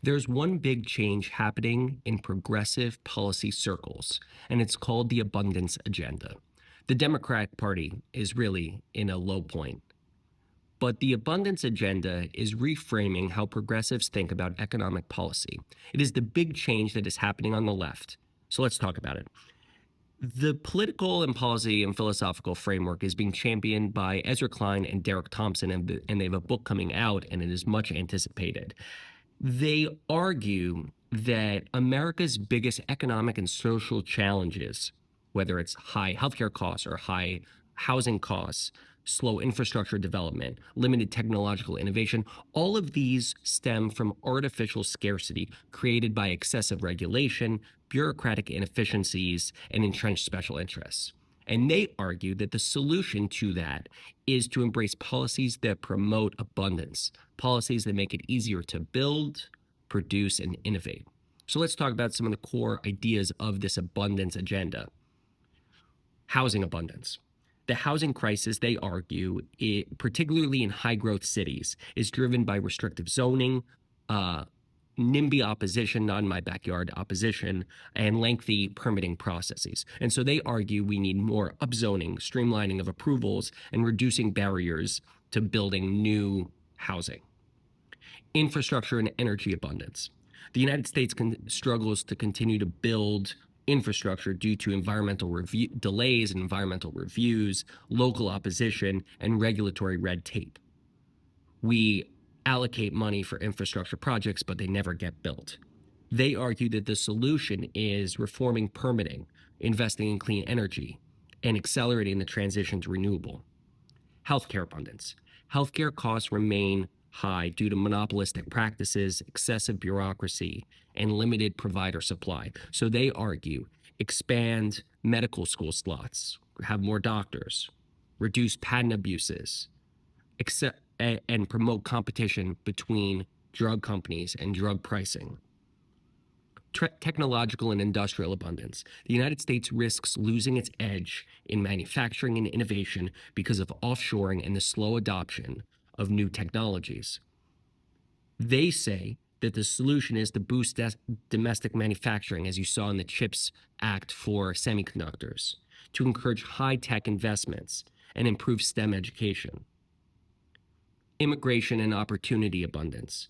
There's one big change happening in progressive policy circles, and it's called the abundance agenda. The Democratic Party is really in a low point, but the abundance agenda is reframing how progressives think about economic policy. It is the big change that is happening on the left. So let's talk about it. The political and policy and philosophical framework is being championed by Ezra Klein and Derek Thompson, and they have a book coming out, and it is much anticipated. They argue that America's biggest economic and social challenges, whether it's high healthcare costs or high housing costs, slow infrastructure development, limited technological innovation, all of these stem from artificial scarcity created by excessive regulation, bureaucratic inefficiencies, and entrenched special interests. And they argue that the solution to that is to embrace policies that promote abundance, policies that make it easier to build, produce, and innovate. So let's talk about some of the core ideas of this abundance agenda. Housing abundance. The housing crisis, they argue, particularly in high growth cities, is driven by restrictive zoning, NIMBY opposition, not in my backyard opposition, and lengthy permitting processes. And so they argue we need more upzoning, streamlining of approvals, and reducing barriers to building new housing. Infrastructure and energy abundance. The United States struggles to continue to build infrastructure due to environmental delays and environmental reviews, local opposition, and regulatory red tape. We allocate money for infrastructure projects, but they never get built. They argue that the solution is reforming permitting, investing in clean energy, and accelerating the transition to renewable. Healthcare abundance. Healthcare costs remain high due to monopolistic practices, excessive bureaucracy, and limited provider supply. So they argue expand medical school slots, have more doctors, reduce patent abuses, and promote competition between drug companies and drug pricing. Technological and industrial abundance. The United States risks losing its edge in manufacturing and innovation because of offshoring and the slow adoption of new technologies. They say that the solution is to boost domestic manufacturing, as you saw in the CHIPS Act for semiconductors, to encourage high-tech investments and improve STEM education. Immigration and opportunity abundance.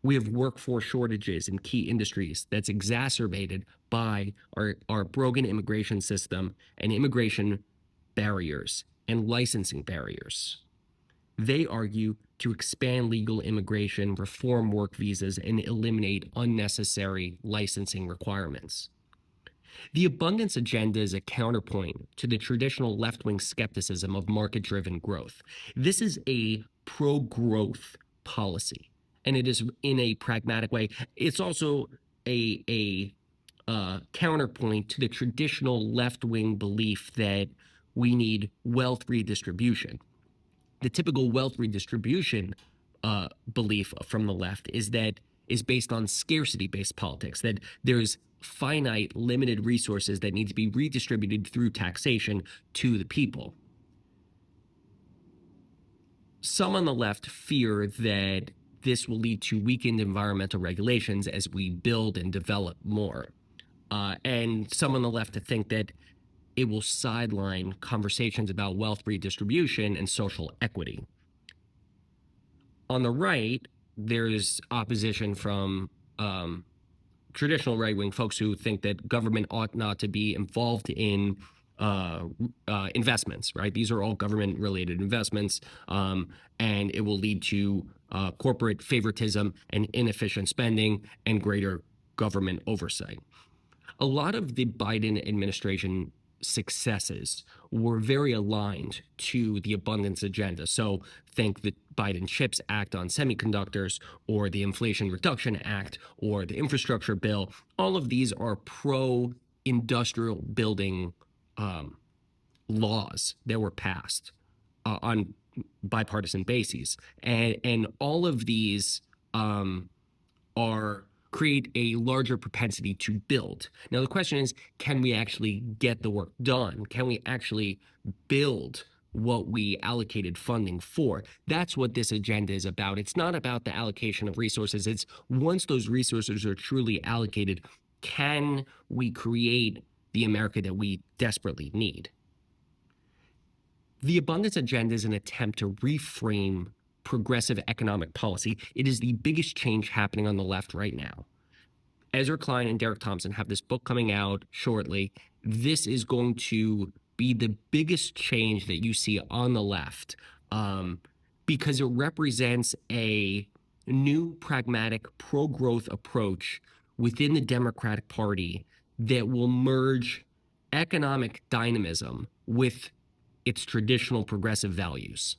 We have workforce shortages in key industries that's exacerbated by our broken immigration system and immigration barriers and licensing barriers. They argue to expand legal immigration, reform work visas, and eliminate unnecessary licensing requirements. The abundance agenda is a counterpoint to the traditional left-wing skepticism of market-driven growth. This is a pro-growth policy, and it is in a pragmatic way. It's also a counterpoint to the traditional left-wing belief that we need wealth redistribution. The typical wealth redistribution belief from the left is based on scarcity-based politics, that there's finite, limited resources that need to be redistributed through taxation to the people. Some on the left fear that this will lead to weakened environmental regulations as we build and develop more. And some on the left to think that it will sideline conversations about wealth redistribution and social equity. On the right, there's opposition from traditional right-wing folks who think that government ought not to be involved in investments, right? These are all government-related investments, and it will lead to corporate favoritism and inefficient spending and greater government oversight. A lot of the Biden administration successes were very aligned to the abundance agenda. So think the Biden CHIPS Act on semiconductors, or the Inflation Reduction Act, or the infrastructure bill. All of these are pro-industrial building laws that were passed on bipartisan bases. And all of these create a larger propensity to build. Now, the question is, can we actually get the work done? Can we actually build what we allocated funding for. That's what this agenda is about. It's not about the allocation of resources. It's once those resources are truly allocated, can we create the America that we desperately need? The abundance agenda is an attempt to reframe progressive economic policy. It is the biggest change happening on the left right now. Ezra Klein and Derek Thompson have this book coming out shortly. This is going to be the biggest change that you see on the left, because it represents a new pragmatic pro-growth approach within the Democratic Party that will merge economic dynamism with its traditional progressive values.